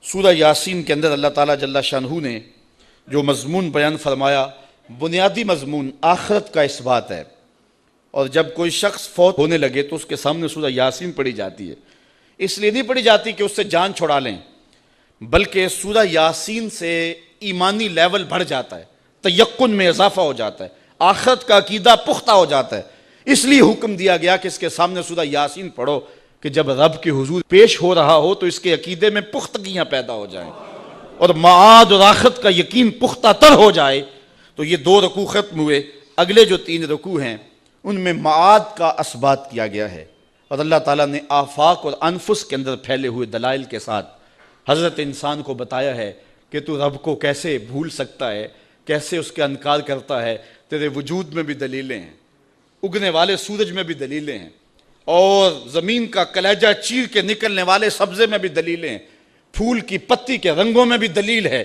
سورہ یاسین کے اندر اللہ تعالیٰ جل شانہ نے جو مضمون بیان فرمایا، بنیادی مضمون آخرت کا اثبات ہے۔ اور جب کوئی شخص فوت ہونے لگے تو اس کے سامنے سورہ یاسین پڑھی جاتی ہے۔ اس لیے نہیں پڑھی جاتی کہ اس سے جان چھڑا لیں، بلکہ سورہ یاسین سے ایمانی لیول بڑھ جاتا ہے، تیقن میں اضافہ ہو جاتا ہے، آخرت کا عقیدہ پختہ ہو جاتا ہے۔ اس لیے حکم دیا گیا کہ اس کے سامنے سورہ یاسین پڑھو کہ جب رب کے حضور پیش ہو رہا ہو تو اس کے عقیدے میں پختگیاں پیدا ہو جائیں اور معاد اور آخرت کا یقین پختہ تر ہو جائے۔ تو یہ 2 رکوع ختم ہوئے، اگلے جو 3 رکوع ہیں ان میں معاد کا اثبات کیا گیا ہے، اور اللہ تعالیٰ نے آفاق اور انفس کے اندر پھیلے ہوئے دلائل کے ساتھ حضرت انسان کو بتایا ہے کہ تو رب کو کیسے بھول سکتا ہے، کیسے اس کا انکار کرتا ہے۔ تیرے وجود میں بھی دلیلیں ہیں، اگنے والے سورج میں بھی دلیلیں ہیں، اور زمین کا کلیجہ چیر کے نکلنے والے سبزے میں بھی دلیلیں ہیں، پھول کی پتی کے رنگوں میں بھی دلیل ہے،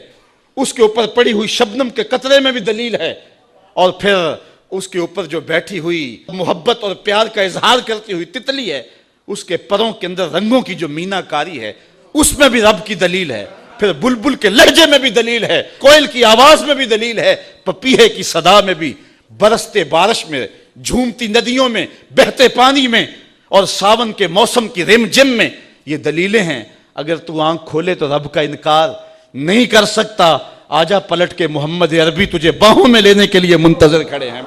اس کے اوپر پڑی ہوئی شبنم کے قطرے میں بھی دلیل ہے، اور پھر اس کے اوپر جو بیٹھی ہوئی محبت اور پیار کا اظہار کرتی ہوئی تتلی ہے، اس کے پروں کے اندر رنگوں کی جو مینا کاری ہے، اس میں بھی رب کی دلیل ہے۔ پھر بلبل کے لہجے میں بھی دلیل ہے، کوئل کی آواز میں بھی دلیل ہے، پپیہے کی صدا میں بھی، برستے بارش میں، جھومتی ندیوں میں، بہتے پانی میں، اور ساون کے موسم کی رم جم میں یہ دلیلیں ہیں۔ اگر تو آنکھ کھولے تو رب کا انکار نہیں کر سکتا، آجا پلٹ کے محمد عربی تجھے باہوں میں لینے کے لیے منتظر کھڑے ہیں،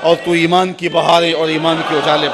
اور تو ایمان کی بہاریں اور ایمان کے اجالے